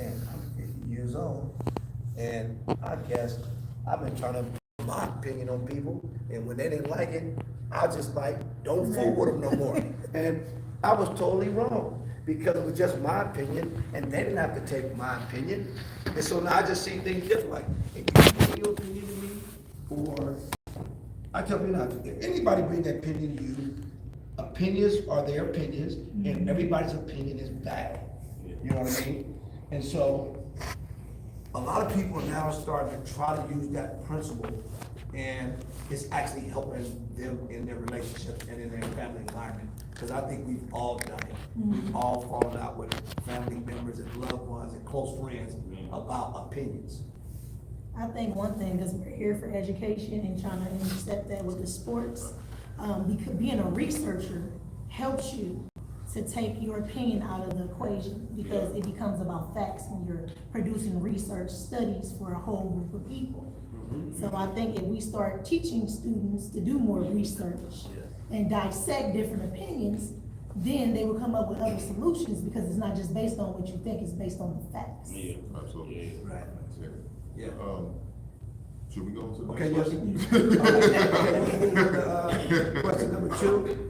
man, I'm 50 years old, and I guess I've been trying to put my opinion on people, and when they didn't like it, I just like, don't fool with them no more. And I was totally wrong, because it was just my opinion, and they didn't have to take my opinion. And so now I just see things different, like, if you bring your opinion to me, or, I tell you now, if anybody bring their opinion to you, opinions are their opinions, and everybody's opinion is valid. You know what I mean? And so, a lot of people are now starting to try to use that principle, and it's actually helping them in their relationships and in their family environment. Because I think we've all done it. We've all fallen out with family members and loved ones and close friends about opinions. I think one thing, because we're here for education and trying to intercept that with the sports, because being a researcher helps you to take your opinion out of the equation, because it becomes about facts when you're producing research studies for a whole group of people. So I think if we start teaching students to do more research and dissect different opinions, then they will come up with other solutions, because it's not just based on what you think, it's based on the facts. Yeah, absolutely. Right. Yeah. Should we go to the Okay, next yes. question? Okay, let's move to, question number 2.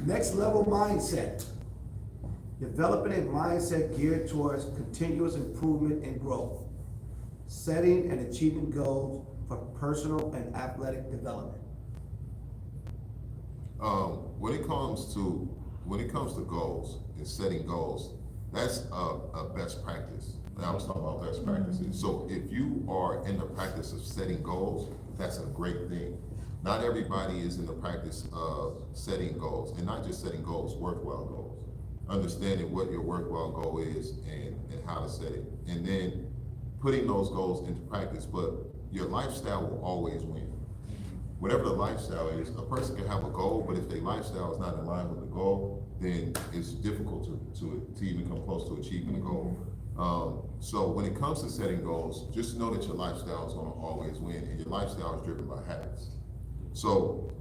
Next level mindset. Developing a mindset geared towards continuous improvement and growth. Setting and achieving goals for personal and athletic development. When it comes to goals and setting goals, that's a best practice. And I was talking about best practices. So if you are in the practice of setting goals, that's a great thing. Not everybody is in the practice of setting goals, and not just setting goals, worthwhile goals. Understanding what your worthwhile goal is and how to set it. And then putting those goals into practice, but your lifestyle will always win. Whatever the lifestyle is, a person can have a goal, but if their lifestyle is not in line with the goal, then it's difficult to even come close to achieving the goal. So when it comes to setting goals, just know that your lifestyle is gonna always win, and your lifestyle is driven by habits. So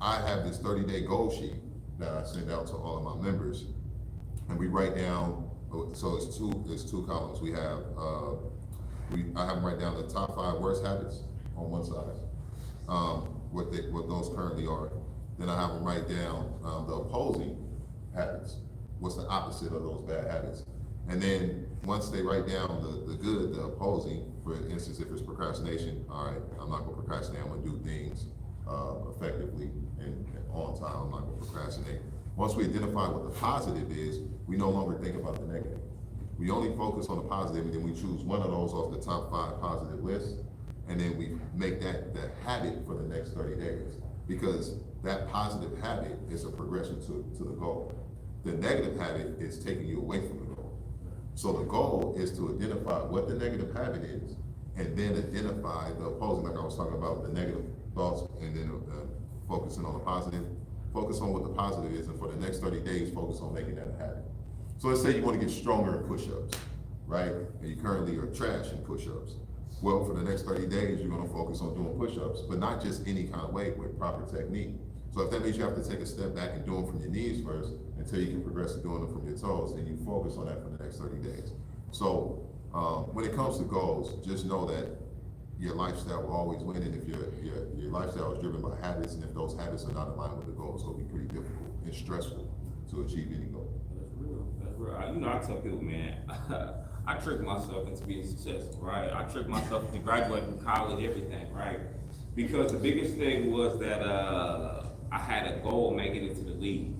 I have this 30-day goal sheet that I send out to all of my members, and we write down, so it's two columns. We have, I have them write down the top 5 worst habits on one side, what those currently are. Then I have them write down the opposing habits, what's the opposite of those bad habits. And then once they write down the good, the opposing, for instance, if it's procrastination, all right, I'm not gonna procrastinate, I'm gonna do things effectively and on time, I'm not gonna procrastinate. Once we identify what the positive is, we no longer think about the negative. We only focus on the positive, and then we choose one of those off the top 5 positive lists, and then we make that habit for the next 30 days. Because that positive habit is a progression to the goal. The negative habit is taking you away from the goal. So the goal is to identify what the negative habit is, and then identify the opposing, like I was talking about, the negative thoughts, and then focusing on the positive. Focus on what the positive is, and for the next 30 days, focus on making that a habit. So let's say you want to get stronger in push-ups, right? And you currently are trash in push-ups. Well, for the next 30 days, you're gonna focus on doing push-ups, but not just any kind of way, with proper technique. So if that means you have to take a step back and do them from your knees first, until you can progress to doing them from your toes, then you focus on that for the next 30 days. So when it comes to goals, just know that your lifestyle will always win, and if your lifestyle is driven by habits, and if those habits are not in line with the goals, it'll be pretty difficult and stressful to achieve any goal. That's real. You know, I tell people, man, I tricked myself into being successful, right? I tricked myself into graduating from college, everything, right? Because the biggest thing was that I had a goal of making it to the league,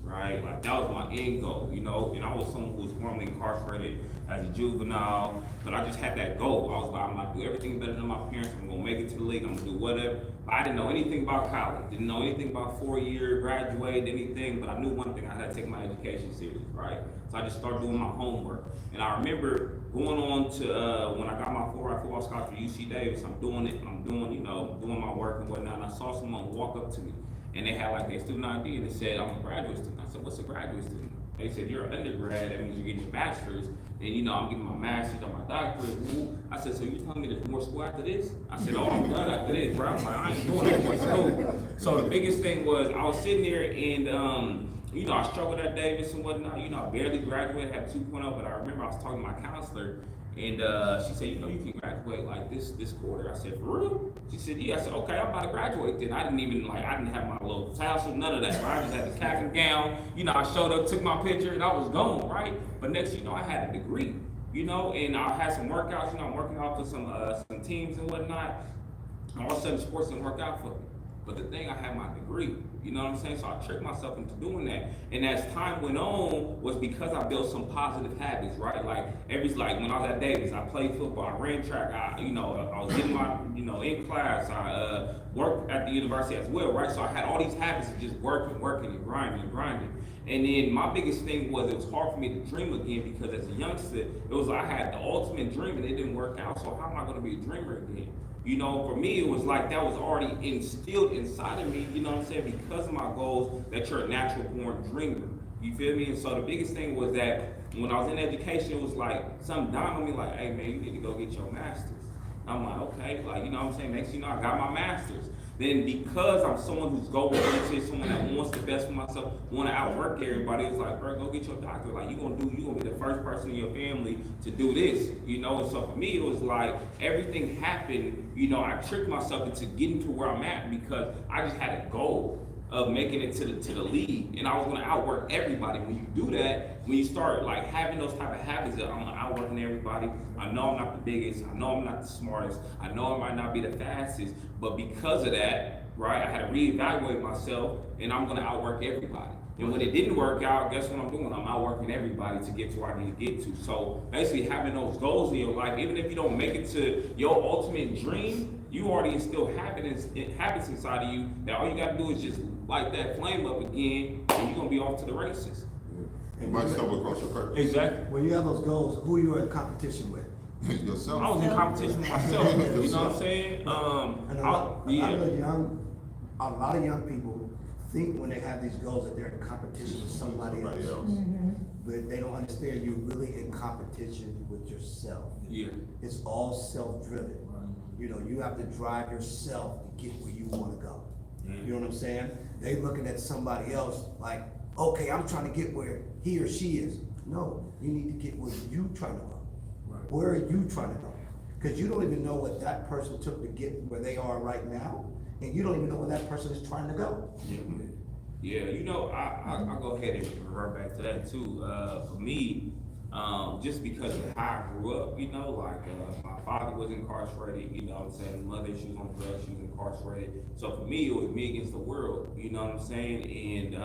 right? Like, that was my end goal, you know? And I was someone who was formerly incarcerated as a juvenile, but I just had that goal. I was like, I'm gonna do everything better than my parents. I'm gonna make it to the league. I'm gonna do whatever. But I didn't know anything about college. Didn't know anything about 4-year graduate, anything. But I knew one thing: I had to take my education serious, right? So I just started doing my homework. And I remember going on to when I got my 4-hour football scholarship at UC Davis. I'm doing it. I'm doing, you know, doing my work and whatnot. And I saw someone walk up to me, and they had like their student ID, and they said, "I'm a graduate student." I said, "What's a graduate student?" They said, "You're an undergrad. That means you're getting your bachelor's." And you know, I'm getting my master's or my doctorate. I said, "So you're telling me there's more school after this?" I said, "Oh, I'm done after this, bro." I'm like, I ain't doing no more school. So the biggest thing was I was sitting there, and you know, I struggled at Davis and whatnot. You know, I barely graduated, had 2.0, but I remember I was talking to my counselor, and she said, you know, you can graduate like this quarter. I said, for real? She said, yeah. I said, okay, I'm about to graduate then. I didn't have my little tassel, none of that. Right? I just had the cap and gown. You know, I showed up, took my picture, and I was gone, right? But next, you know, I had a degree, you know, and I had some workouts. You know, I'm working out for some teams and whatnot. All of a sudden, sports didn't work out for me. But the thing, I had my degree. You know what I'm saying? So I tricked myself into doing that. And as time went on, was because I built some positive habits, right? Like when I was at Davis, I played football, I ran track, I was getting my, in class, I worked at the university as well, right? So I had all these habits of just working and grinding. And then my biggest thing was it was hard for me to dream again because as a youngster, it was like I had the ultimate dream and it didn't work out. So how am I going to be a dreamer again? You know, for me, it was like that was already instilled inside of me, you know what I'm saying, because of my goals, that you're a natural born dreamer. You feel me? And so the biggest thing was that when I was in education, it was like something dawned on me like, hey man, you need to go get your master's. I'm like, okay, like, you know what I'm saying? Next thing you know, I got my master's. Then because I'm someone who's goal-oriented, someone that wants the best for myself, want to outwork everybody, it's like, bro, go get your doctor. Like, you're gonna be the first person in your family to do this, you know? And so for me, it was like, everything happened, you know, I tricked myself into getting to where I'm at because I just had a goal of making it to the league, and I was gonna outwork everybody. When you do that, when you start like having those type of habits that I'm outworking everybody, I know I'm not the biggest, I know I'm not the smartest, I know I might not be the fastest, but because of that, right, I had to reevaluate myself, and I'm gonna outwork everybody. And when it didn't work out, guess what I'm doing? I'm outworking everybody to get to where I need to get to. So basically having those goals in your life, even if you don't make it to your ultimate dream, you already instill habits inside of you that all you gotta do is just light that flame up again, and you're gonna be off to the races. You might stumble across your purpose. Exactly. When you have those goals, who you are in competition with? Yourself. I was in competition with myself, you know what I'm saying? And a lot of young people think when they have these goals that they're in competition with somebody else. But they don't understand you're really in competition with yourself. Yeah. It's all self-driven. You know, you have to drive yourself to get where you wanna go. You know what I'm saying? They looking at somebody else like, okay, I'm trying to get where he or she is. No, you need to get where you trying to go. Where are you trying to go? Because you don't even know what that person took to get where they are right now, and you don't even know where that person is trying to go. Yeah, you know, I'll go ahead and revert back to that too. For me, just because of how I grew up, you know, like my father was incarcerated, you know what I'm saying, mother, she was on drugs, she was incarcerated. So for me, it was me against the world, you know what I'm saying?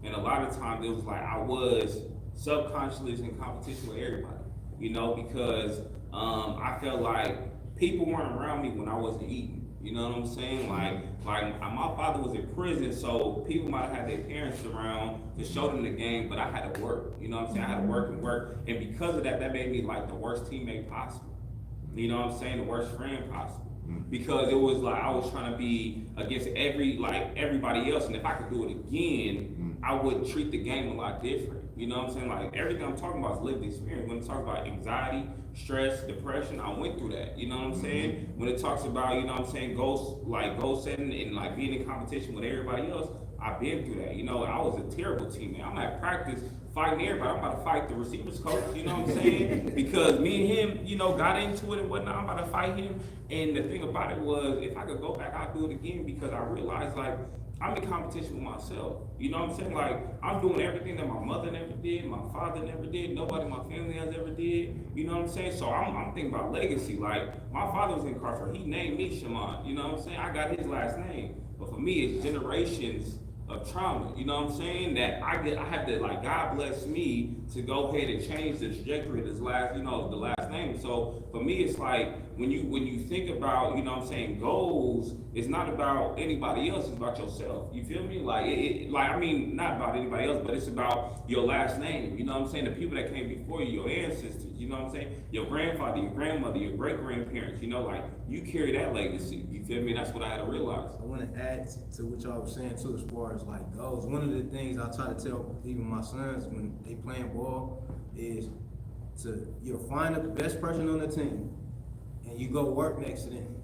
And a lot of times it was like I was subconsciously in competition with everybody, you know, because I felt like people weren't around me when I wasn't eating. You know what I'm saying? Like my father was in prison, so people might have had their parents around to show them the game, but I had to work. You know what I'm saying? I had to work, and because of that, that made me like the worst teammate possible. You know what I'm saying? The worst friend possible. Because it was like I was trying to be against everybody else, and if I could do it again, I would treat the game a lot different. You know what I'm saying? Like everything I'm talking about is lived experience. When it talks about anxiety, stress, depression, I went through that. You know what I'm saying? When it talks about, you know what I'm saying, goal setting and like being in competition with everybody else, I've been through that. You know, I was a terrible teammate. I'm at practice fighting everybody. I'm about to fight the receivers coach, you know what I'm saying? Because me and him, you know, got into it and whatnot. I'm about to fight him. And the thing about it was, if I could go back, I'd do it again because I realized like, I'm in competition with myself. You know what I'm saying? Like, I'm doing everything that my mother never did, my father never did, nobody in my family has ever did. You know what I'm saying? So I'm thinking about legacy. Like, my father was incarcerated. He named me Shaman. You know what I'm saying? I got his last name. But for me, it's generations of trauma. You know what I'm saying? That I have to, like, God bless me to go ahead and change the trajectory of this last, you know, the last name. So for me, it's like, when you think about, you know what I'm saying, goals, it's not about anybody else, it's about yourself. You feel me? Like, I mean, not about anybody else, but it's about your last name. You know what I'm saying? The people that came before you, your ancestors, you know what I'm saying? Your grandfather, your grandmother, your great-grandparents, you know, like, you carry that legacy. You feel me? That's what I had to realize. I want to add to what y'all was saying too, as far as like goals. One of the things I try to tell even my sons when they playing ball is you'll find the best person on the team and you go work next to them.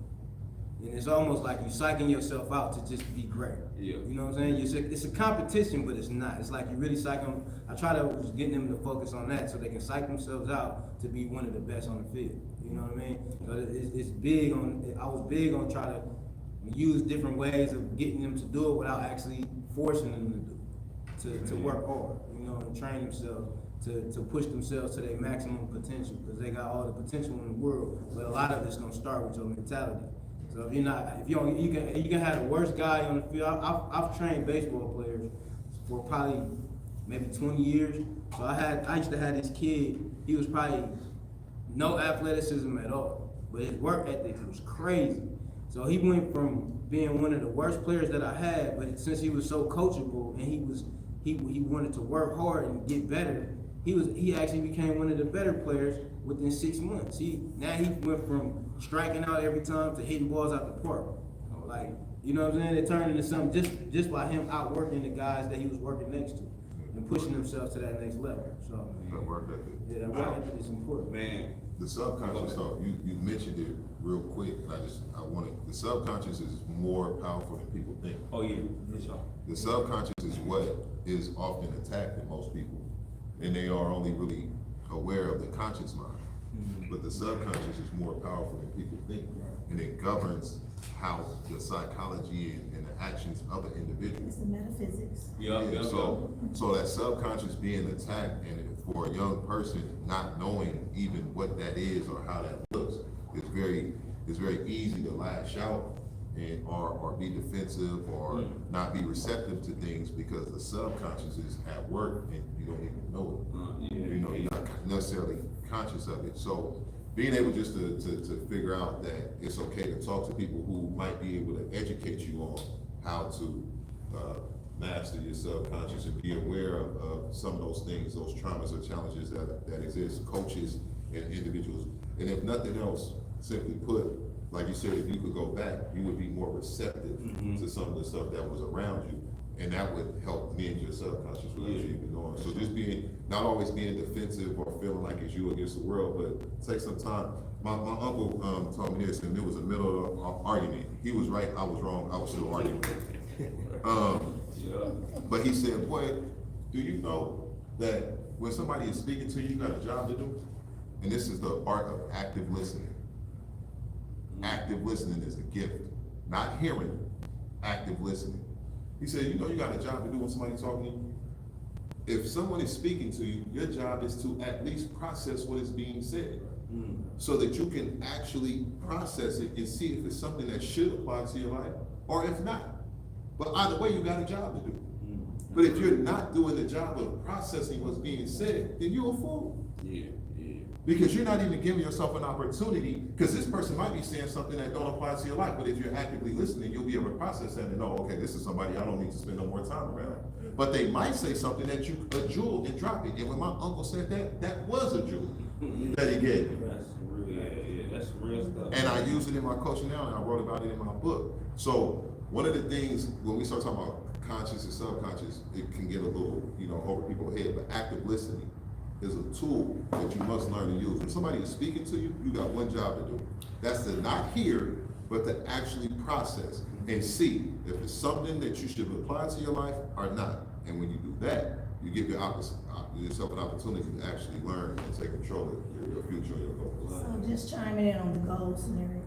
And it's almost like you psyching yourself out to just be great. Yeah. You know what I'm saying? It's a competition, but it's not. It's like you really psych them. I try to just get them to focus on that so they can psych themselves out to be one of the best on the field. You know what I mean? But it's big on, I was big on trying to use different ways of getting them to do it without actually forcing them to do it, to work hard, you know, and train themselves to push themselves to their maximum potential, because they got all the potential in the world, but a lot of it's gonna start with your mentality. So if you're not, if you don't, you can have the worst guy on the field. I've trained baseball players for probably maybe 20 years. So I used to have this kid, he was probably no athleticism at all, but his work ethic was crazy. So he went from being one of the worst players that I had, but since he was so coachable and he wanted to work hard and get better, he actually became one of the better players within 6 months. Now he went from striking out every time to hitting balls out the park. Like, you know what I'm saying? It turned into something just by him outworking the guys that he was working next to and pushing himself to that next level. So That work ethic. yeah, that work ethic is important. Man, The subconscious though, you mentioned it real quick, and the subconscious is more powerful than people think. oh yeah, for sure. The subconscious is what is often attacked in most people, and they are only really aware of the conscious mind. But the subconscious is more powerful than people think, and it governs how the psychology and the actions of the individual. It's the metaphysics. Yeah. So that subconscious being attacked, and for a young person not knowing even what that is or how that looks, it's very easy to lash out and or be defensive or not be receptive to things because the subconscious is at work and you don't even know it. You know, you're not necessarily conscious of it. So being able just to figure out that it's okay to talk to people who might be able to educate you on how to master your subconscious and be aware of some of those things, those traumas or challenges that exist, coaches and individuals. And if nothing else, simply put, like you said, if you could go back, you would be more receptive to some of the stuff that was around you. And that would help mend your subconscious without you even knowing. So just not always being defensive or feeling like it's you against the world, but take some time. My uncle told me this, and it was a middle of an argument. He was right, I was wrong, I was still arguing. But he said, boy, do you know that when somebody is speaking to you, you got a job to do? And this is the art of active listening. Active listening is a gift. Not hearing, active listening. He said, you know you got a job to do when somebody's talking to you? If someone is speaking to you, your job is to at least process what is being said. So that you can actually process it and see if it's something that should apply to your life or if not. But either way, you got a job to do. But if you're not doing the job of processing what's being said, then you're a fool. Yeah. Because you're not even giving yourself an opportunity, because this person might be saying something that don't apply to your life, but if you're actively listening, you'll be able to process that and know, okay, this is somebody I don't need to spend no more time around. But they might say something that you, a jewel, and drop it. And when my uncle said that, that was a jewel that he gave me. That's real, that's real stuff. And I use it in my coaching now, and I wrote about it in my book. So one of the things, when we start talking about conscious and subconscious, it can get a little, over people's head, but active listening is a tool that you must learn to use. When somebody is speaking to you, you got one job to do. That's to not hear, but to actually process and see if it's something that you should apply to your life or not. And when you do that, you give yourself an opportunity to actually learn and take control of your future and your goals. So just chiming in on the goal scenario.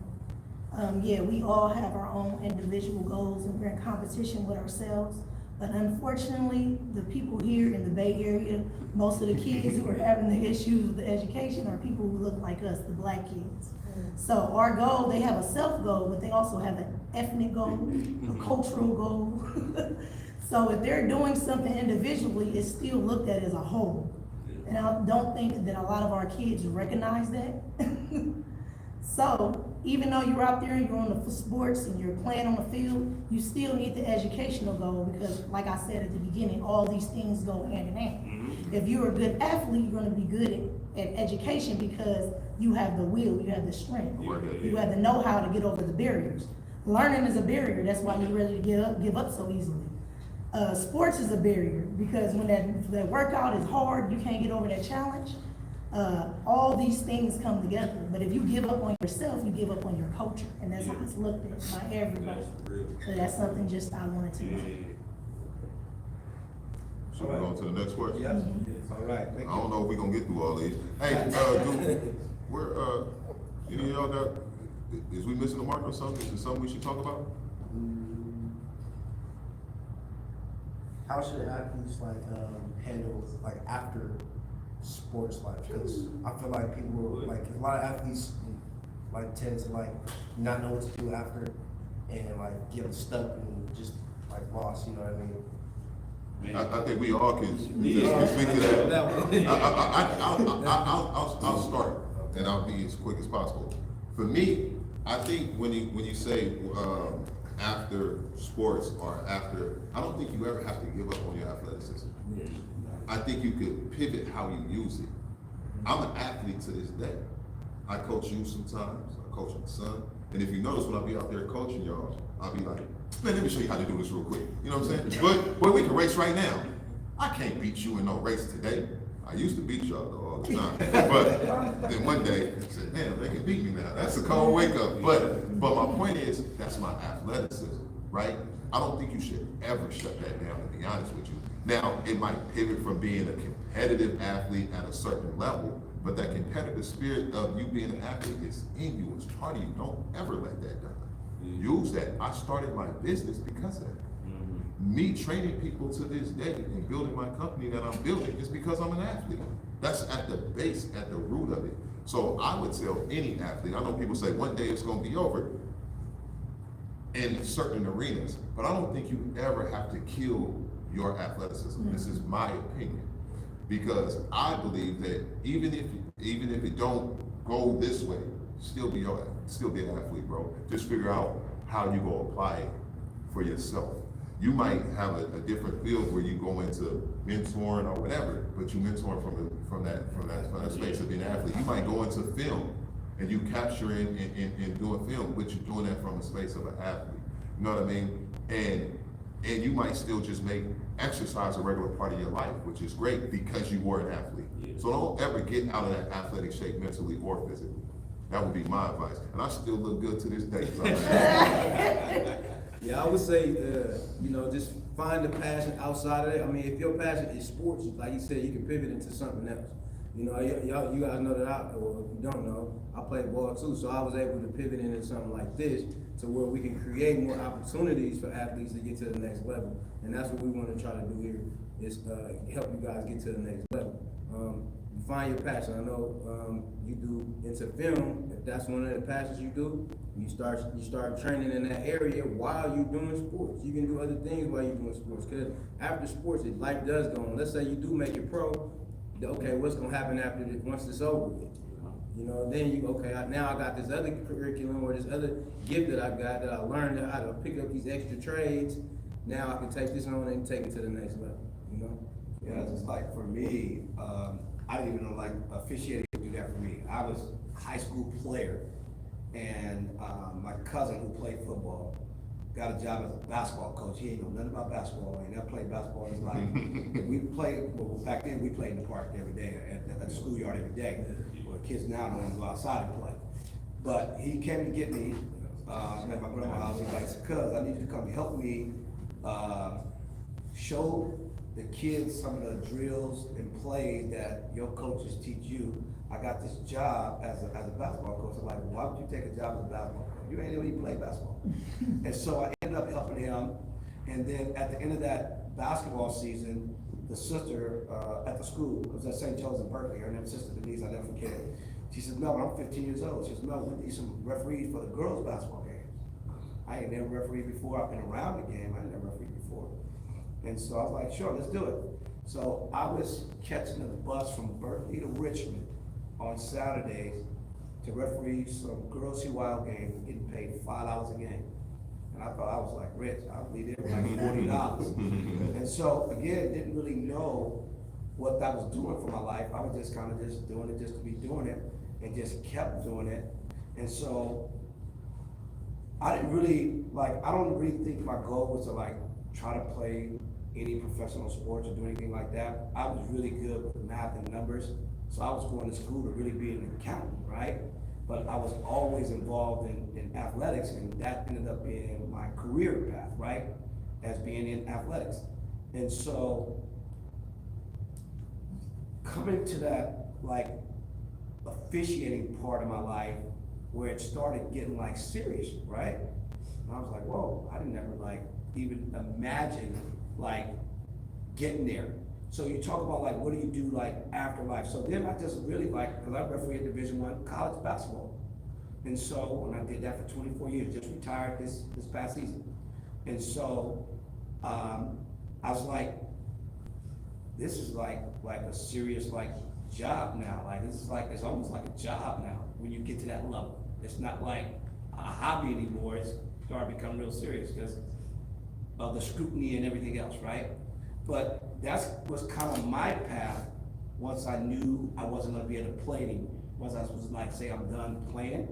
Yeah, we all have our own individual goals and we're in competition with ourselves. But unfortunately, the people here in the Bay Area, most of the kids who are having the issues with the education are people who look like us, the black kids. So our goal, they have a self goal, but they also have an ethnic goal, a cultural goal. So if they're doing something individually, it's still looked at as a whole. And I don't think that a lot of our kids recognize that. So even though you're out there and you're on the sports and you're playing on the field, you still need the educational goal because like I said at the beginning, all these things go hand in hand. If you're a good athlete, you're gonna be good at education because you have the will, you have the strength, you have the know-how to get over the barriers. Learning is a barrier, that's why you're ready to give up so easily. Sports is a barrier because when that workout is hard, you can't get over that challenge. all these things come together. But if you give up on yourself, you give up on your culture, and that's how it's looked at by everybody. That's real. So that's something just I wanted to know. Should we go on to the next question? Yes, all right, I thank don't you. know if we gonna get through all these. Hey, dude, any of y'all got, is we missing the mark or something? Is there something we should talk about? How should athletes handle after sports life? Because I feel like people a lot of athletes tend to not know what to do after and get stuck and just lost. You know what I mean? I think we all can speak to that. I'll start, and I'll be as quick as possible. For me, I think when you say after sports or after, I don't think you ever have to give up on your athleticism. I think you could pivot how you use it. I'm an athlete to this day. I coach you sometimes. I coach my son. And if you notice, when I be out there coaching y'all, I'll be like, man, let me show you how to do this real quick. You know what I'm saying? But we can race right now. I can't beat you in no race today. I used to beat y'all though all the time. But then one day, I said, man, they can beat me now. That's a cold wake up. But my point is, that's my athleticism, right? I don't think you should ever shut that down, to be honest with you. Now, it might pivot from being a competitive athlete at a certain level, but that competitive spirit of you being an athlete is in you, it's part of you. Don't ever let that die. Use that. I started my business because of that. Me training people to this day and building my company that I'm building is because I'm an athlete. That's at the base, at the root of it. So I would tell any athlete, I know people say one day it's gonna be over in certain arenas, but I don't think you ever have to kill your athleticism. This is my opinion. Because I believe that even if it don't go this way, still be an athlete, bro. Just figure out how you go apply it for yourself. You might have a different field where you go into mentoring or whatever, but you mentor from that space of being an athlete. You might go into film and you capturing and doing film, but you're doing that from the space of an athlete. You know what I mean? And you might still just make exercise a regular part of your life, which is great because you were an athlete. Yeah. So don't ever get out of that athletic shape mentally or physically. That would be my advice. And I still look good to this day. So Yeah, I would say, just find the passion outside of it. I mean, if your passion is sports, like you said, you can pivot into something else. You know, you guys know that or if you don't know, I played ball too, so I was able to pivot into something like this to where we can create more opportunities for athletes to get to the next level. And that's what we want to try to do here, is help you guys get to the next level. Find your passion. I know you do into film. If that's one of the passions you do, you start training in that area while you're doing sports. You can do other things while you're doing sports. Because after sports, life does go on. Let's say you do make it pro. Okay, what's gonna happen after this, once it's over with? You know, then now I got this other curriculum or this other gift that I got that I learned how to pick up these extra trades. Now I can take this on and take it to the next level. You know. Yeah, it's just like for me, I didn't even know officiating would do that for me. I was a high school player, and my cousin who played football got a job as a basketball coach. He ain't know nothing about basketball. He never played basketball in his life. We played, back then we played in the park every day, at the schoolyard every day. Well, kids now don't even go outside and play. But he came to get me, at my grandma's house. He's like, cuz, I need you to come help me show the kids some of the drills and plays that your coaches teach you. I got this job as a basketball coach. I'm like, why would you take a job as a basketball coach? You ain't even play basketball. And so I ended up helping him. And then at the end of that basketball season, the sister at the school, it was at St. Joe's in Berkeley, her name is Sister Denise, I never forget it. She says, Mel, I'm 15 years old. She says, Mel, we need some referees for the girls' basketball games. I ain't never refereed before. I've been around the game. I ain't never refereed before. And so I was like, sure, let's do it. So I was catching a bus from Berkeley to Richmond on Saturdays to referee some girls' CYL games, getting paid $5 a game. And I thought I was like rich. I'd be there for like $40. And so again, didn't really know what that was doing for my life. I was just kind of just doing it just to be doing it, and just kept doing it. And so I didn't really I don't really think my goal was to try to play any professional sports or do anything like that. I was really good with math and numbers, so I was going to school to really be an accountant, right? But I was always involved in athletics, and that ended up being my career path, right? As being in athletics. And so, coming to that, like, officiating part of my life, where it started getting like serious, right? And I was like, whoa, I didn't ever like even imagine like getting there. So you talk about like, what do you do like after life? So then I just really like, cause I refereed Division I college basketball. And so, when I did that for 24 years, just retired this past season. And so, I was like, this is like a serious like job now. Like, this is like, it's almost like a job now when you get to that level. It's not like a hobby anymore. It's starting to become real serious because of the scrutiny and everything else, right? But that was kind of my path once I knew I wasn't gonna be able to play anymore. Once I was like, say, I'm done playing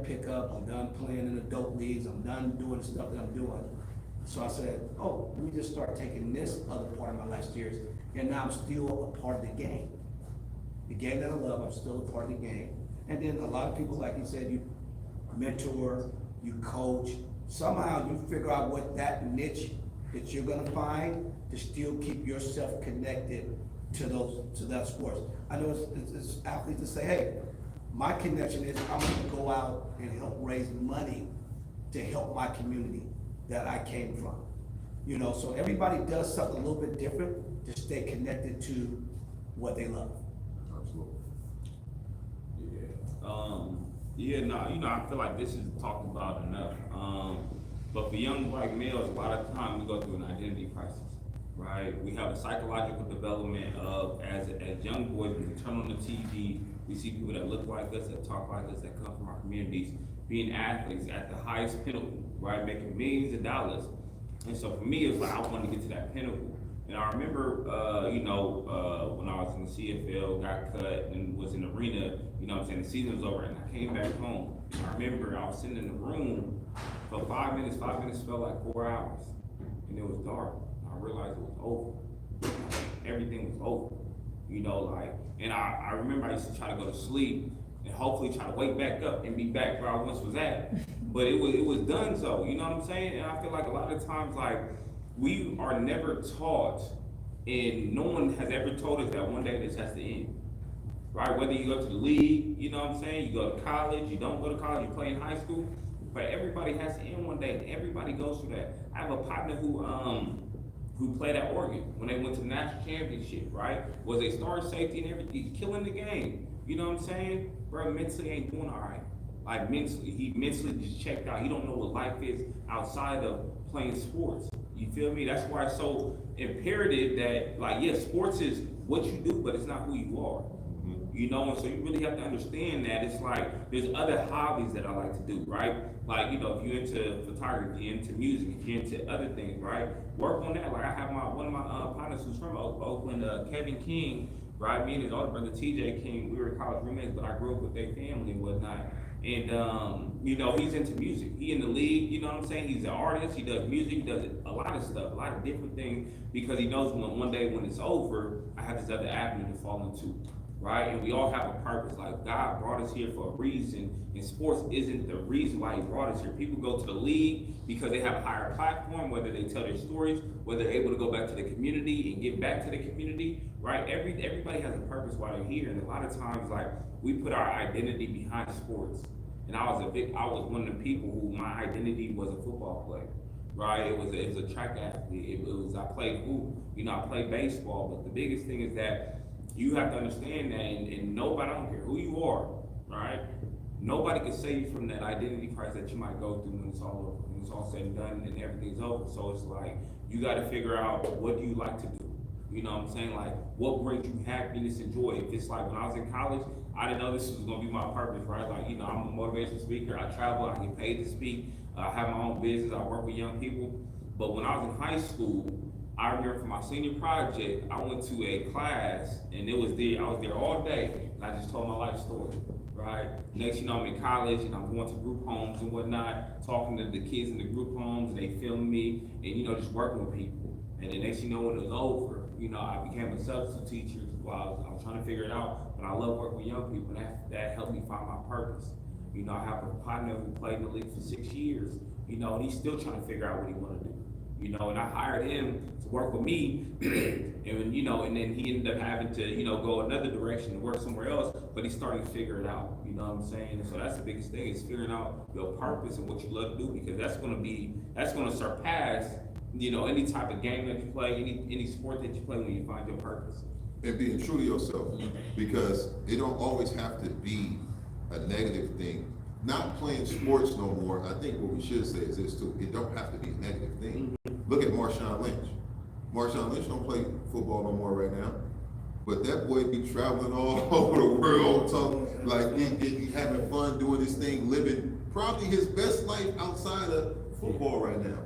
pickup, I'm done playing in adult leagues, I'm done doing the stuff that I'm doing. So I said, oh, let me just start taking this other part of my life serious, and now I'm still a part of the game. The game that I love, I'm still a part of the game. And then a lot of people, like you said, you mentor, you coach, somehow you figure out what that niche that you're gonna find to still keep yourself connected to that sports. I know it's athletes to say, hey, my connection is I'm gonna go out and help raise money to help my community that I came from. You know, so everybody does something a little bit different to stay connected to what they love. Absolutely. I feel like this is talked about enough. But for young black males, a lot of times we go through an identity crisis, right? We have a psychological development of, as young boys, when we turn on the TV, we see people that look like us, that talk like us, that come from our communities, being athletes at the highest pinnacle, right? Making millions of dollars. And so for me, it's like, I wanted to get to that pinnacle. And I remember, when I was in the CFL, got cut and was in the arena, you know what I'm saying, the season was over and I came back home. I remember I was sitting in the room for 5 minutes felt like 4 hours. And it was dark. I realized it was over. Everything was over. You know, like, and I remember I used to try to go to sleep and hopefully try to wake back up and be back where I once was at. But it was done so, you know what I'm saying? And I feel like a lot of times, like, we are never taught, and no one has ever told us that one day this has to end, right? Whether you go to the league, you know what I'm saying, you go to college, you don't go to college, you play in high school, but everybody has to end one day, and everybody goes through that. I have a partner who played at Oregon when they went to the national championship, right? Was a star safety and everything, he's killing the game, you know what I'm saying? Bro, mentally ain't doing all right. Like, he mentally just checked out. He don't know what life is outside of playing sports. You feel me? That's why it's so imperative that, like, yes, sports is what you do, but it's not who you are. You know, and so you really have to understand that it's like, there's other hobbies that I like to do, right? Like, you know, if you're into photography, if you're into music, if you're into other things, right? Work on that. Like, I have one of my partners who's from Oakland, Kevin King, right? Me and his older brother, TJ King, we were college roommates, but I grew up with their family and whatnot. And, you know, he's into music. He in the league, you know what I'm saying? He's an artist, he does music, he does a lot of stuff, a lot of different things, because he knows one day when it's over, I have this other avenue to fall into, right? And we all have a purpose. Like, God brought us here for a reason, and sports isn't the reason why he brought us here. People go to the league because they have a higher platform, whether they tell their stories, whether they're able to go back to the community and give back to the community, right? Everybody has a purpose while they're here, and a lot of times, like, we put our identity behind sports. And I was one of the people who my identity was a football player, right? It was a track athlete. I played hoop, you know, I played baseball. But the biggest thing is that you have to understand that, and nobody, I don't care who you are, right? Nobody can save you from that identity crisis that you might go through when it's all over, when it's all said and done and everything's over. So it's like, you got to figure out, what do you like to do? You know what I'm saying? Like, what brings you happiness and joy? If it's like, when I was in college, I didn't know this was gonna be my purpose, right? Like, you know, I'm a motivational speaker, I travel, I get paid to speak, I have my own business, I work with young people. But when I was in high school, I remember for my senior project, I went to a class, and I was there all day, and I just told my life story, right? Next, you know, I'm in college, and I'm going to group homes and whatnot, talking to the kids in the group homes, and they filming me, and, you know, just working with people. And the next thing you know, when it was over, you know, I became a substitute teacher while I was trying to figure it out. But I love working with young people, and that helped me find my purpose. You know, I have a partner who played in the league for 6 years, you know, and he's still trying to figure out what he wanna do. You know, and I hired him to work with me, and you know, and then he ended up having to, you know, go another direction and work somewhere else, but he's starting to figure it out, you know what I'm saying? And so that's the biggest thing, is figuring out your purpose and what you love to do, because that's gonna surpass, you know, any type of game that you play, any sport that you play, when you find your purpose. And being true to yourself, because it don't always have to be a negative thing. Not playing sports no more, I think what we should say is this too, it don't have to be a negative thing. Look at Marshawn Lynch. Marshawn Lynch don't play football no more right now, but that boy be traveling all over the world, so like he having fun doing his thing, living probably his best life outside of football right now.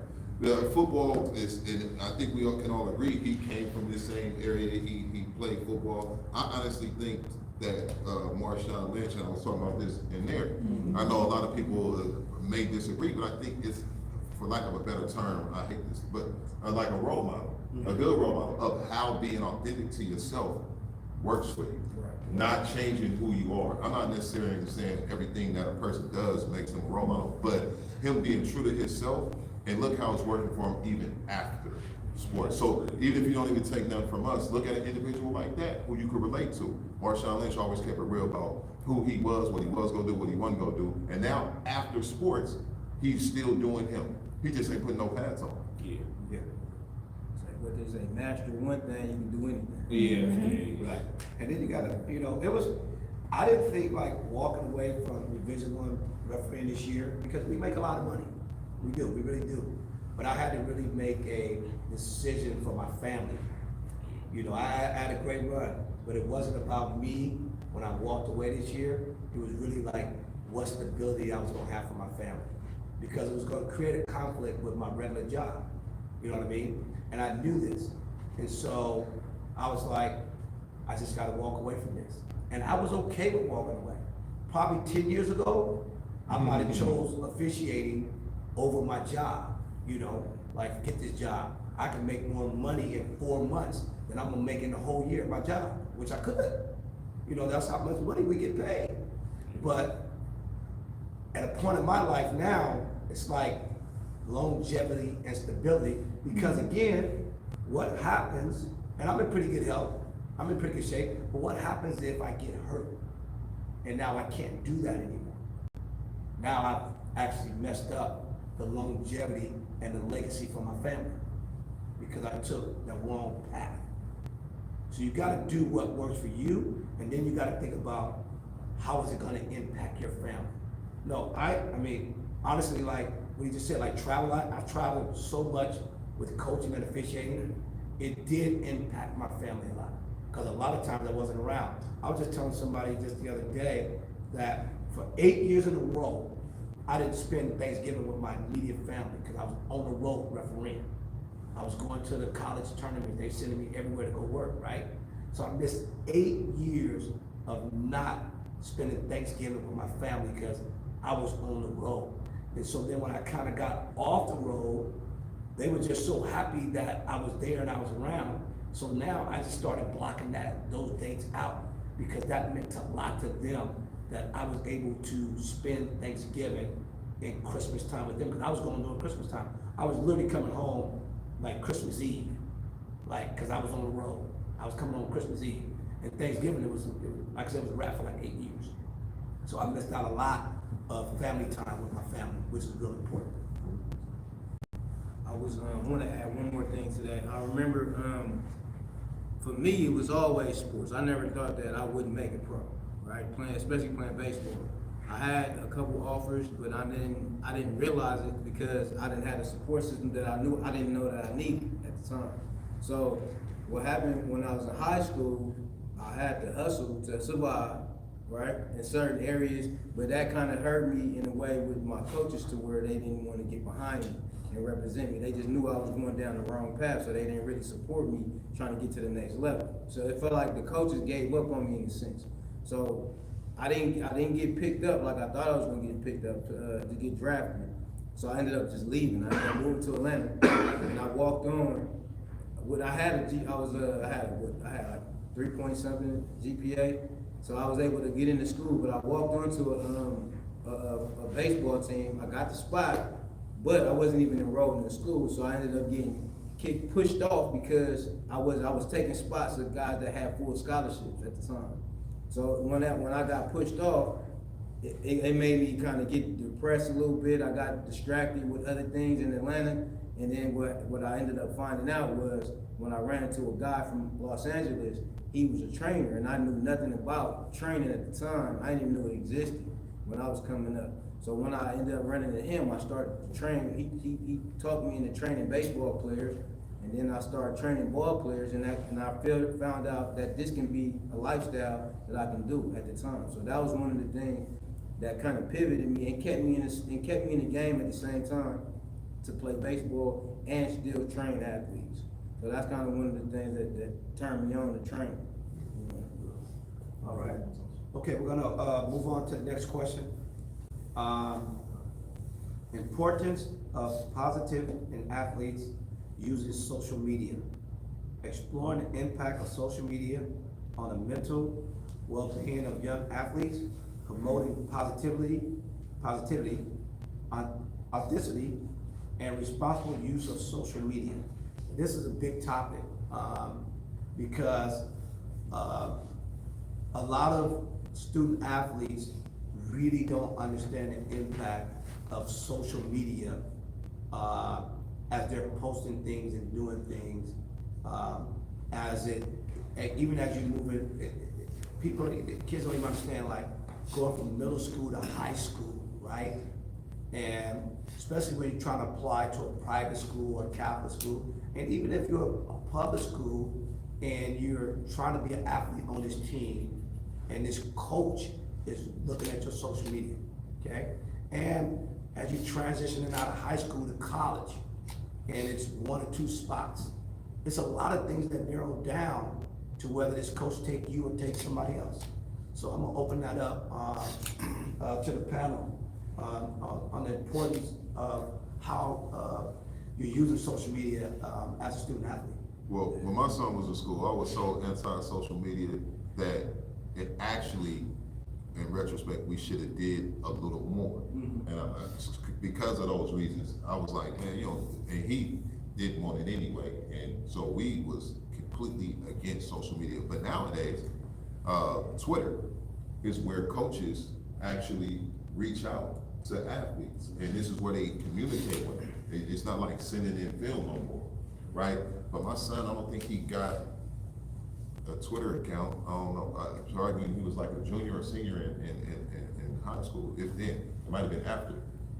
Football is, and I think we all can all agree, he came from the same area, he played football. I honestly think that Marshawn Lynch, and I was talking about this in there, I know a lot of people may disagree, but I think it's, for lack of a better term, I hate this, but like a role model, a good role model of how being authentic to yourself works for you. Not changing who you are. I'm not necessarily saying everything that a person does makes them a role model, but him being true to himself, and look how it's working for him even after sports. So even if you don't even take nothing from us, look at an individual like that who you could relate to. Marshawn Lynch always kept it real about who he was, what he was gonna do, what he wasn't gonna do. And now after sports, he's still doing him. He just ain't putting no pads on. Yeah. It's like what they say, master one thing, you can do anything. Yeah. Right. And then you gotta, you know, I didn't think like walking away from Division I refereeing this year, because we make a lot of money. We do, we really do. But I had to really make a decision for my family. You know, I had a great run, but it wasn't about me when I walked away this year. It was really like, what stability I was gonna have for my family. Because it was gonna create a conflict with my regular job. You know what I mean? And I knew this. And so I was like, I just gotta walk away from this. And I was okay with walking away. Probably 10 years ago, I might have chose officiating over my job, you know, like get this job. I can make more money in 4 months than I'm gonna make in the whole year at my job, which I could. You know, that's how much money we get paid. But at a point in my life now, it's like longevity and stability, because again, what happens, and I'm in pretty good health, I'm in pretty good shape, but what happens if I get hurt? And now I can't do that anymore. Now I've actually messed up the longevity and the legacy for my family, because I took the wrong path. So you gotta do what works for you, and then you gotta think about how is it gonna impact your family. No, I mean, honestly, like what you just said, like travel, I've traveled so much with coaching and officiating, it did impact my family a lot, because a lot of times I wasn't around. I was just telling somebody just the other day that for 8 years in a row, I didn't spend Thanksgiving with my immediate family, because I was on the road refereeing. I was going to the college tournament, they sending me everywhere to go work, right? So I missed 8 years of not spending Thanksgiving with my family because I was on the road. And so then when I kind of got off the road, they were just so happy that I was there and I was around. So now I just started blocking those dates out, because that meant a lot to them that I was able to spend Thanksgiving and Christmas time with them, because I was going during Christmas time. I was literally coming home like Christmas Eve, like, cause I was on the road. I was coming home Christmas Eve. And Thanksgiving, it was like I said, it was a wrap for like 8 years. So I missed out a lot of family time with my family, which is really important. I want to add one more thing to that. I remember, for me, it was always sports. I never thought that I wouldn't make it pro, right? Especially playing baseball. I had a couple offers, but I didn't realize it, because I didn't have the support system that I didn't know that I needed at the time. So what happened when I was in high school, I had to hustle to survive, right, in certain areas, but that kind of hurt me in a way with my coaches, to where they didn't want to get behind me and represent me. They just knew I was going down the wrong path, so they didn't really support me trying to get to the next level. So it felt like the coaches gave up on me in a sense. So I didn't get picked up like I thought I was going to get picked up to get drafted. So I ended up just leaving. I moved to Atlanta, and I walked on what I had I had like 3 point something GPA, so I was able to get into school. But I walked onto a baseball team. I got the spot, but I wasn't even enrolled in the school, so I ended up getting pushed off because I was taking spots of guys that had full scholarships at the time. So when I got pushed off, it made me kind of get depressed a little bit. I got distracted with other things in Atlanta, and then what I ended up finding out was when I ran into a guy from Los Angeles, he was a trainer, and I knew nothing about training at the time. I didn't even know it existed when I was coming up. So when I ended up running into him, I started to train. He talked me into training baseball players, and then I started training ball players, and I found out that this can be a lifestyle that I can do at the time. So that was one of the things that kind of pivoted me and kept me in the game at the same time to play baseball and still train athletes. So that's kind of one of the things that turned me on to training. All right. Okay, we're gonna move on to the next question. Importance of positive in athletes using social media. Exploring the impact of social media on the mental well-being of young athletes, promoting positivity, authenticity, and responsible use of social media. This is a big topic because a lot of student athletes really don't understand the impact of social media as they're posting things and doing things. Even as you move in, kids don't even understand, like, going from middle school to high school, right? And especially when you're trying to apply to a private school or Catholic school, and even if you're a public school and you're trying to be an athlete on this team, and this coach is looking at your social media, okay? And as you transitioning out of high school to college, and it's 1 or 2 spots, it's a lot of things that narrow down to whether this coach take you or take somebody else. So I'm gonna open that up to the panel on the importance of how you're using social media as a student athlete. Well, when my son was in school, I was so anti-social media that it actually, in retrospect, we should have did a little more. Mm-hmm. And because of those reasons, I was like, man, and he didn't want it anyway. And so we was completely against social media. But nowadays, Twitter is where coaches actually reach out to athletes. And this is where they communicate with them. It's not like sending in film no more, right? But my son, I don't think he got a Twitter account. I don't know. Sorry, he was like a junior or senior in high school, if then. It might have been after.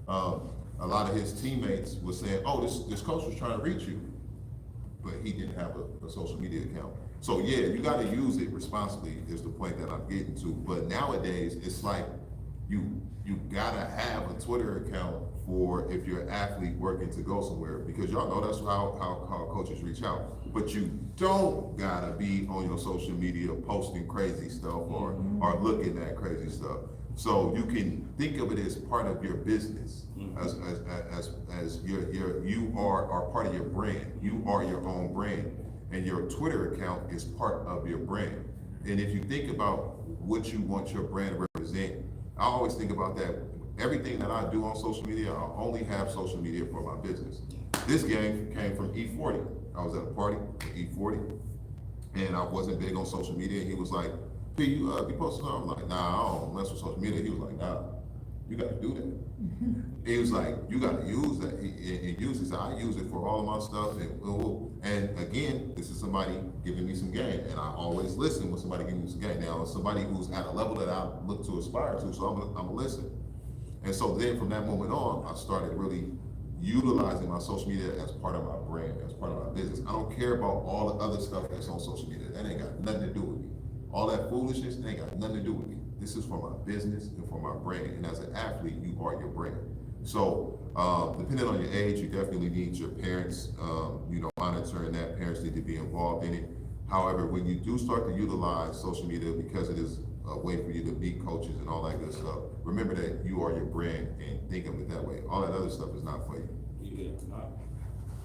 A lot of his teammates were saying, oh, this coach was trying to reach you, but he didn't have a social media account. So yeah, you gotta use it responsibly is the point that I'm getting to. But nowadays, it's like you gotta have a Twitter account for if you're an athlete working to go somewhere, because y'all know that's how coaches reach out. But you don't gotta be on your social media posting crazy stuff or looking at crazy stuff. So you can think of it as part of your business, as you are part of your brand. You are your own brand, and your Twitter account is part of your brand. And if you think about what you want your brand to represent, I always think about that. Everything that I do on social media, I only have social media for my business. This game came from E40. I was at a party at E40, and I wasn't big on social media. He was like, P, you be posting something? I'm like, nah, I don't mess with social media. He was like, nah, you gotta do that. He was like, you gotta use that. He uses it. I use it for all of my stuff. And again, this is somebody giving me some game. And I always listen when somebody gives me some game. Now, it's somebody who's at a level that I look to aspire to, so I'm gonna listen. And so then from that moment on, I started really utilizing my social media as part of my brand, as part of my business. I don't care about all the other stuff that's on social media. That ain't got nothing to do with me. All that foolishness ain't got nothing to do with me. This is for my business and for my brand. And as an athlete, you are your brand. So depending on your age, you definitely need your parents, monitoring that. Parents need to be involved in it. However, when you do start to utilize social media, because it is a way for you to meet coaches and all that good stuff, remember that you are your brand and think of it that way. All that other stuff is not for you.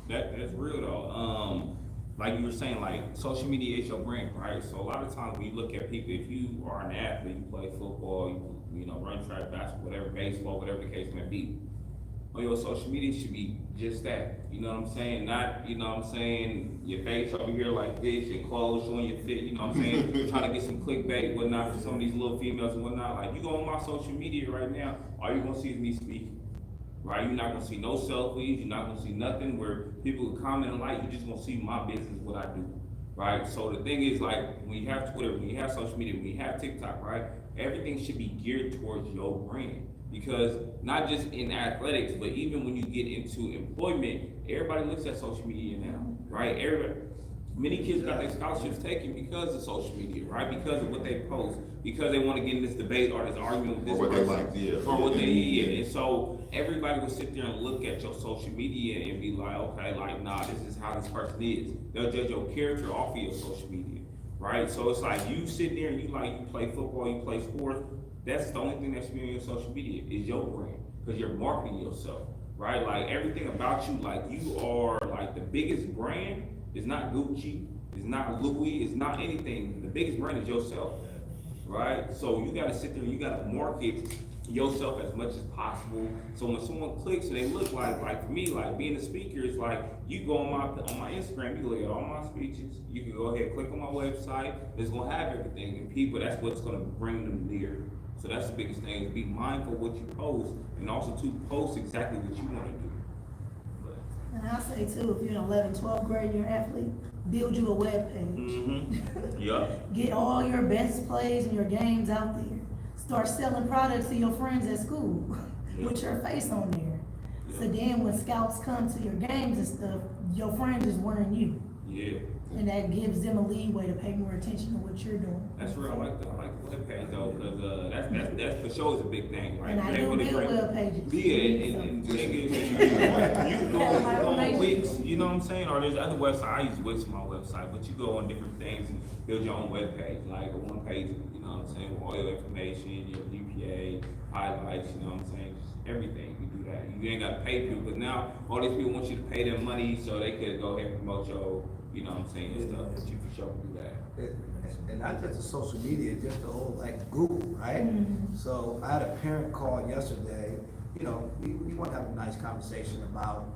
Yeah, that's real though. like you were saying, like social media is your brand, right? So a lot of times when you look at people, if you are an athlete, you play football, you know, run track, basketball, whatever, baseball, whatever the case may be, on your social media should be just that. You know what I'm saying? Not, you know what I'm saying, your face over here like this, your clothes showing your fit, you know what I'm saying? Trying to get some clickbait, whatnot, for some of these little females and whatnot. Like, you go on my social media right now, all you're gonna see is me speaking. Right? You're not gonna see no selfies, you're not gonna see nothing where people can comment and like, you're just gonna see my business, what I do. Right? So the thing is, like, when you have Twitter, when you have social media, when you have TikTok, right? Everything should be geared towards your brand. Because not just in athletics, but even when you get into employment, everybody looks at social media now, right? Many kids got their scholarships taken because of social media, right? Because of what they post, because they want to get in this debate or this argument with this Or what they person, like, yeah. or what they, yeah. And so everybody will sit there and look at your social media and be like, okay, like, nah, this is how this person is. They'll judge your character off of your social media, right? So it's like you sit there and you play football, you play sports. That's the only thing that should be on your social media is your brand, because you're marketing yourself, right? Like everything about you, like you are like the biggest brand is not Gucci, it's not Louis, it's not anything. The biggest brand is yourself, right? So you gotta sit there and you gotta market yourself as much as possible. So when someone clicks and they look like for me, like being a speaker is like, you go on my Instagram, you look at all my speeches, you can go ahead, click on my website, it's gonna have everything, and people, that's what's gonna bring them near. So that's the biggest thing, is be mindful of what you post, and also to post exactly what you wanna do. But, And I say too, if you're in 11th, 12th grade and you're an athlete, build you a web page. Yup. Get all your best plays and your games out there. Start selling products to your friends at school with your face on there. So then when scouts come to your games and stuff, your friends is wearing you. Yeah. And that gives them a leeway to pay more attention to what you're doing. That's real. I like the web page though, because that's for sure is a big thing, right? And I do build web pages. Yeah, and the thing is, you go on Wix, you know what I'm saying? Or there's other websites. I use Wix for my website, but you go on different things and build your own web page, like a one page. You know what I'm saying? With all your information, your GPA, highlights. You know what I'm saying? Just everything. You do that. You ain't got to pay people, but now all these people want you to pay them money so they could go ahead and promote your. You know what I'm saying, and stuff, but you for sure can do that. And not just the social media, just the whole like Google, right? So I had a parent call yesterday, you know, we want to have a nice conversation about,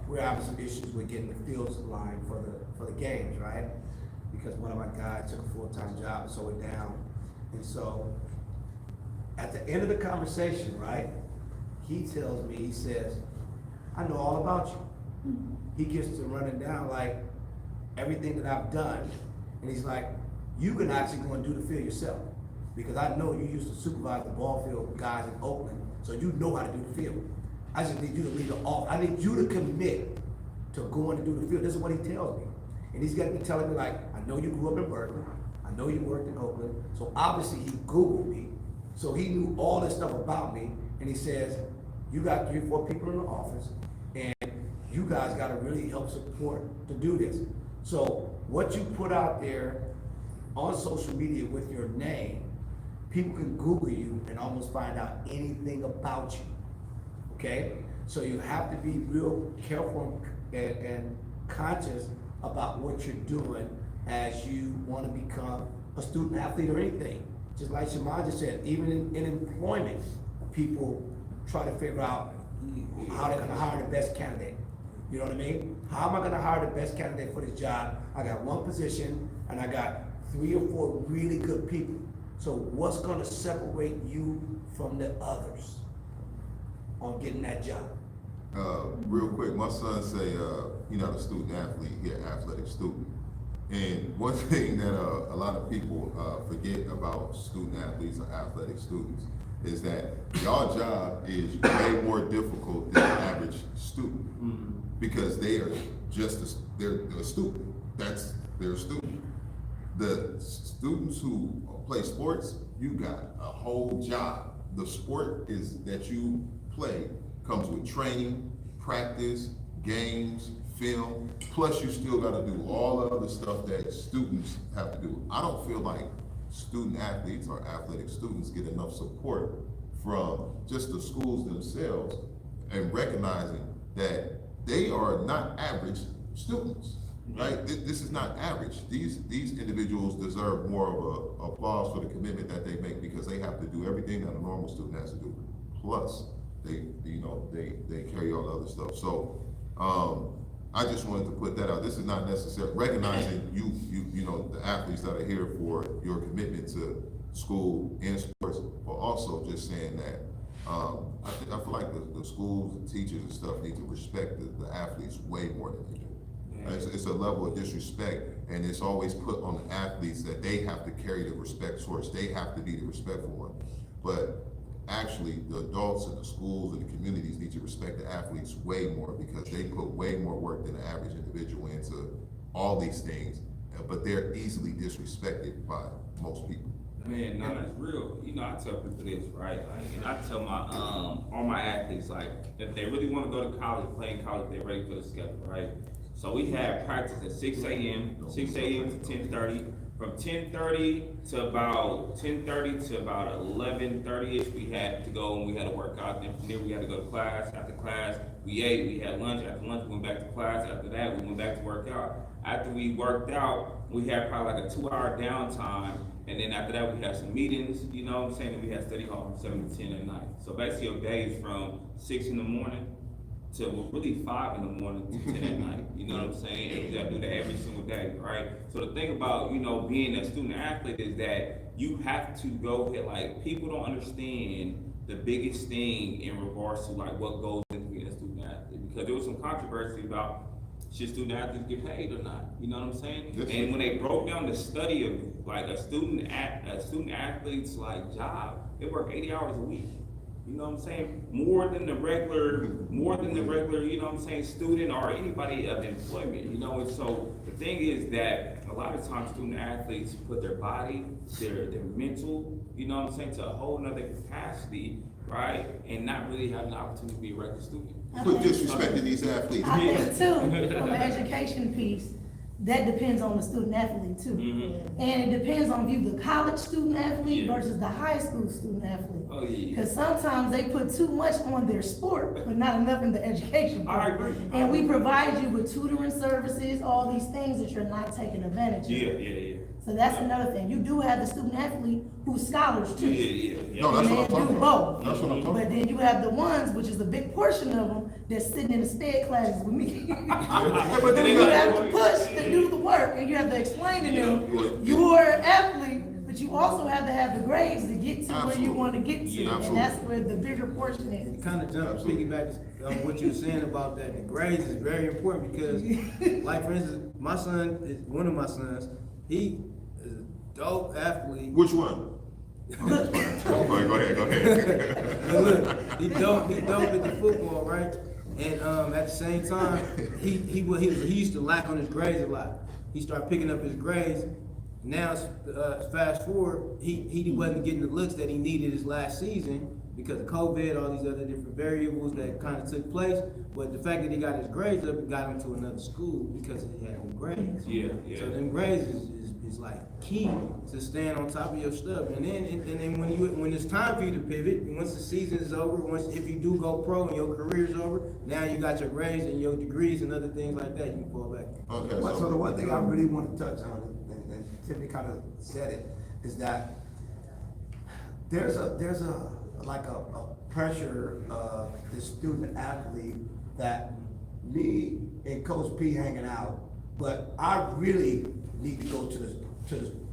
we're having some issues with getting the fields line for the games, right? Because one of my guys took a full-time job and so it down. And so at the end of the conversation, right, he tells me, he says, I know all about you. He gets to running down like everything that I've done, and he's like, you can actually go and do the field yourself, because I know you used to supervise the ball field guys in Oakland, so you know how to do the field. I just need you to lead the off. I need you to commit to going to do the field. This is what he tells me. And he's got to be telling me like, I know you grew up in Berkeley, I know you worked in Oakland, so obviously he Googled me, so he knew all this stuff about me, and he says, you got 3 or 4 people in the office, and you guys gotta really help support to do this. So what you put out there on social media with your name, people can Google you and almost find out anything about you, okay? So you have to be real careful and conscious about what you're doing as you wanna become a student athlete or anything. Just like Shaman just said, even in employment, people try to figure out how they're gonna hire the best candidate. You know what I mean? How am I gonna hire the best candidate for this job? I got 1 position and I got 3 or 4 really good people. So what's gonna separate you from the others on getting that job? Real quick, my son say, he not a student athlete, he an athletic student. And one thing that a lot of people forget about student athletes or athletic students is that your job is way more difficult than the average student. Because they are just they're a student. They're a student. The students who play sports, you got a whole job. The sport is that you play comes with training, practice, games, film. Plus, you still got to do all the other stuff that students have to do. I don't feel like student athletes or athletic students get enough support from just the schools themselves, and recognizing that they are not average students. right? This is not average. These individuals deserve more of a applause for the commitment that they make because they have to do everything that a normal student has to do. Plus, they carry all the other stuff. So, I just wanted to put that out. This is not necessary, recognizing you know, the athletes that are here for your commitment to school and sports, but also just saying that, I feel like the schools and teachers and stuff need to respect the athletes way more than they do. It's a level of disrespect, and it's always put on the athletes that they have to carry the respect towards, they have to be the respectful one. But actually, the adults and the schools and the communities need to respect the athletes way more because they put way more work than the average individual into all these things, but they're easily disrespected by most people. Man, no, that's real. You know, I tell people this, right? And I tell my all my athletes, like, if they really want to go to college, play in college, they're ready for the schedule, right? So we have practice at 6 a.m. to 10:30. From 10:30 to about 10:30 to about 11:30ish, we had to go and we had to work out. Then from there, we had to go to class. After class, we ate. We had lunch. After lunch, we went back to class. After that, we went back to work out. After we worked out, we had probably like a 2-hour downtime. And then after that, we had some meetings, you know what I'm saying? And we had study hall from 7 to 10 at night. So basically, your day is from 6 in the morning to really 5 in the morning to 10 at night. You know what I'm saying? And we gotta do that every single day, right? So the thing about, you know, being a student athlete is that you have to go hit, like, people don't understand the biggest thing in regards to like what goes into being a student athlete. Because there was some controversy about should student athletes get paid or not? You know what I'm saying? Yes. And when they broke down the study of like a student athlete's like job, they work 80 hours a week. You know what I'm saying? More than the regular, you know what I'm saying, student or anybody of employment, you know? And so the thing is that a lot of times student athletes put their body, their mental, you know what I'm saying, to a whole nother capacity, right? And not really have an opportunity to be a regular student. Quit disrespecting these athletes. I think too, from an education piece, that depends on the student athlete too. Mhm. And it depends on you, the college student athlete Yeah. versus the high school student athlete. Oh, yeah. Because sometimes they put too much on their sport, but not enough in the education I part. agree. And we provide you with tutoring services, all these things that you're not taking advantage of. Yeah. So that's another thing. You do have the student athlete who's scholars too. Yeah. No, that's And what I'm they talking do about. both. That's what I'm talking But about. then you have the ones, which is a big portion of them, that's sitting in the STED classes with me. But then You you have got- to push to do the work, and you have to explain to them, Yeah. you're an athlete, but you also have to have the grades to get to where you Absolutely. want to get to. Yeah, And that's where the bigger portion It is. kind of jumps, piggyback on what you were saying about that. The grades is very important because, like for instance, my son is one of my sons. He is a dope athlete. Which one? Go ahead. But look, he dope at the football, right? And at the same time, he used to lack on his grades a lot. He started picking up his grades. Now, fast forward, he wasn't getting the looks that he needed his last season because of COVID, all these other different variables that kind of took place. But the fact that he got his grades up got him to another school because he had them grades. Yeah. So them grades is like key to staying on top of your stuff. And then when it's time for you to pivot, once the season is over, if you do go pro and your career is over, now you got your grades and your degrees and other things like that, you can fall back. Okay, So the one thing I really want to touch on, and Tiffany kind of said it, is that there's a pressure of the student athlete that me and Coach P hanging out, but I really need to go to the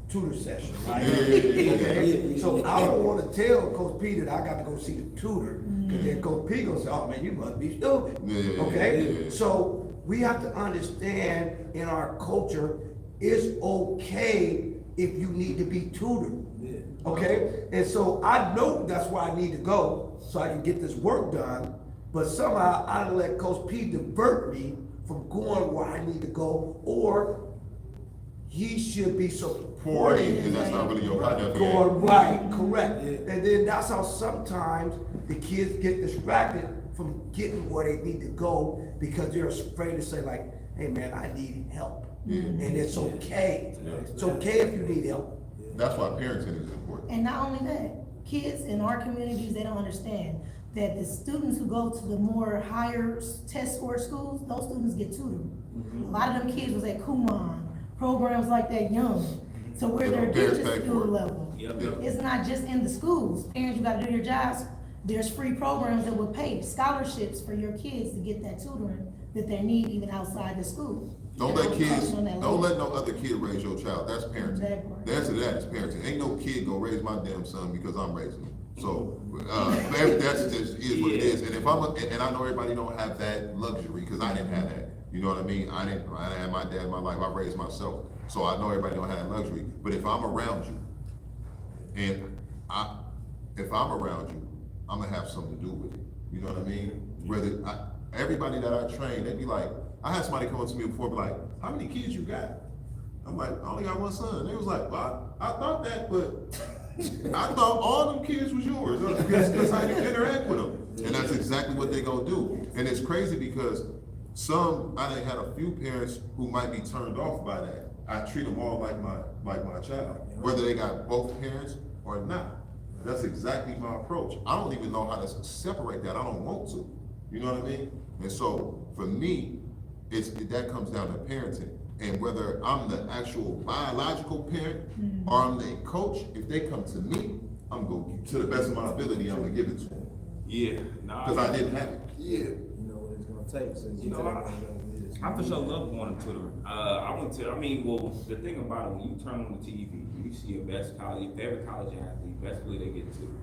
tutor session, right? Yeah. Okay? So I don't want to tell Coach P that I got to go see the tutor, because then Coach P gonna say, oh man, you must be stupid. Yeah. Okay? So we have to understand in our culture, it's okay if you need to be tutored. Yeah. Okay? And so I know that's why I need to go, so I can get this work done, but somehow I done let Coach P divert me from going where I need to go, or he should be supporting And that's not really your project. going right, correct. Yeah. And then that's how sometimes the kids get distracted from getting where they need to go because they're afraid to say like, hey man, I need help. And it's okay. Yeah. It's okay if you need help. That's why parenting is important. And not only that, kids in our communities, they don't understand. that the students who go to the more higher test score schools, those students get tutored. A lot of them kids was at Kumon, programs like that young, so where they're Parents due pay to for school it. level. Yep. It's not just in the schools. Parents, you gotta do your jobs. There's free programs that will pay scholarships for your kids to get that tutoring that they need even outside the school. Don't And let I'll be kids, touching on that don't later. let no other kid raise your child, that's parenting. Exactly. The answer to that is parenting, ain't no kid gonna raise my damn son because I'm raising him. So, that's just is what it is, and if and I know everybody don't have that luxury, cause I didn't have that, you know what I mean? I didn't have my dad in my life, I raised myself, so I know everybody don't have that luxury, but if I'm around you, and if I'm around you, I'm gonna have something to do with it, you know what I mean? Everybody that I train, they be like, I had somebody come up to me before, be like, how many kids you got? I'm like, I only got one son. They was like, well, I thought that, but I thought all them kids was yours, because I didn't interact with them. And that's exactly what they gonna do. And it's crazy because I done had a few parents who might be turned off by that. I treat them all like my child, whether they got both parents or not. That's exactly my approach. I don't even know how to separate that. I don't want to. You know what I mean? And so for me, that comes down to parenting. And whether I'm the actual biological parent or I'm the coach, if they come to me, I'm going to the best of my ability, I'm gonna give it to them. Yeah, nah. Because I didn't have it. Yeah. You know what it's gonna take, so You know, I for sure love going to tutoring. The thing about it, when you turn on the TV, you see your best college, your favorite college athlete, best way they get tutored,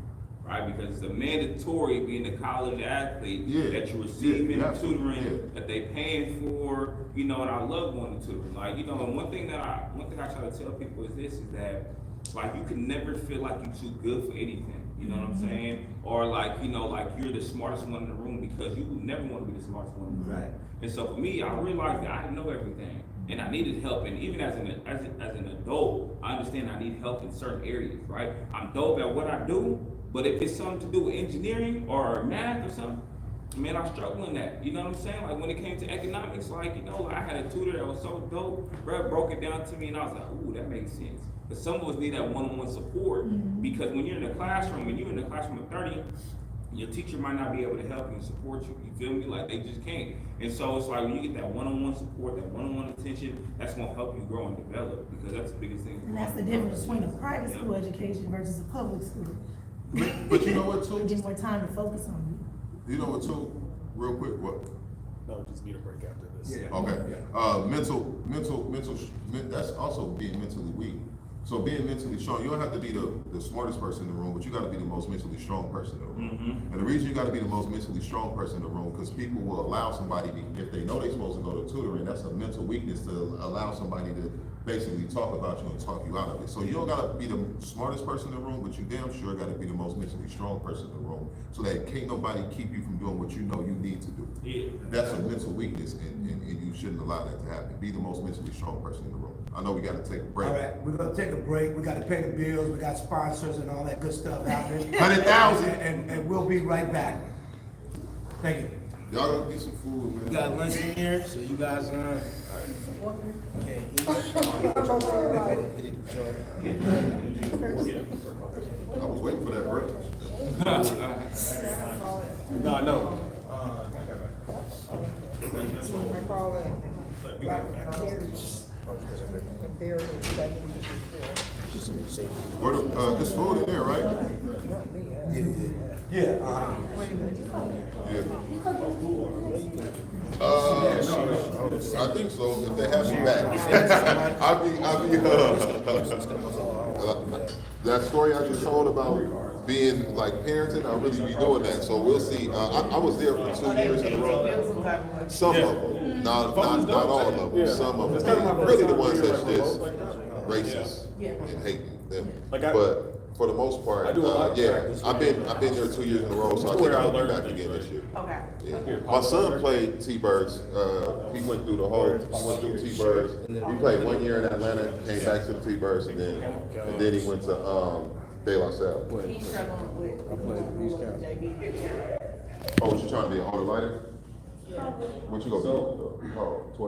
right? Because it's a mandatory being a college athlete that you're receiving tutoring, that they paying for, you know, and I love going to tutoring. Like, you know, and one thing I try to tell people is that, like, you can never feel like you're too good for anything. You know what I'm saying? Or like, you know, like you're the smartest one in the room, because you never want to be the smartest one in the room. Right. And so for me, I realized that I didn't know everything, and I needed help. And even as an adult, I understand I need help in certain areas, right? I'm dope at what I do, but if it's something to do with engineering or math or something, man, I struggle in that. You know what I'm saying? Like when it came to economics, like, you know, I had a tutor that was so dope, bro, broke it down to me, and I was like, ooh, that makes sense. But some of us need that one-on-one support, because when you're in a classroom, of 30, your teacher might not be able to help you and support you. You feel me? Like they just can't. And so it's like when you get that one-on-one support, that one-on-one attention, that's gonna help you grow and develop, because that's the biggest thing. And that's the difference between a private school education versus a public school. But you know what, too? You get more time to focus on You know what, too? Real quick, what? No, just need a break after this. Yeah. Okay, that's also being mentally weak. So being mentally strong, you don't have to be the smartest person in the room, but you gotta be the most mentally strong person in the room. And the reason you gotta be the most mentally strong person in the room, because people will allow somebody, if they know they're supposed to go to tutoring, that's a mental weakness to allow somebody to basically talk about you and talk you out of it. So you don't gotta be the smartest person in the room, but you damn sure gotta be the most mentally strong person in the room, so that can't nobody keep you from doing what you know you need to do. Yeah. That's a mental weakness, and you shouldn't allow that to happen. Be the most mentally strong person in the room. I know we gotta take a break. All right, we're gonna take a break. We gotta pay the bills. We got sponsors and all that good stuff happening. 100,000. And we'll be right back. Thank you. Y'all gonna get some food, man. We got lunch in here, so you guys, okay. I was waiting for that break. No, no. This food in there, right? Yeah. I think so, if they have me back. That story I just told about being like parenting, I'll really be doing that, so we'll see. I was there for 2 years in a row. Some of them, not all of them, some of them. Really the ones that's just racist and hating them. But for the most part, I've been there 2 years in a row, so I think I'll be back again this year. Okay. Yeah. My son played T-Birds. He went through T-Birds. He played 1 year in Atlanta, came back to the T-Birds, and then he went to De La Salle. He's struggling with. Oh, was you trying to be an auto lighter? What you gonna be? Oh, 12.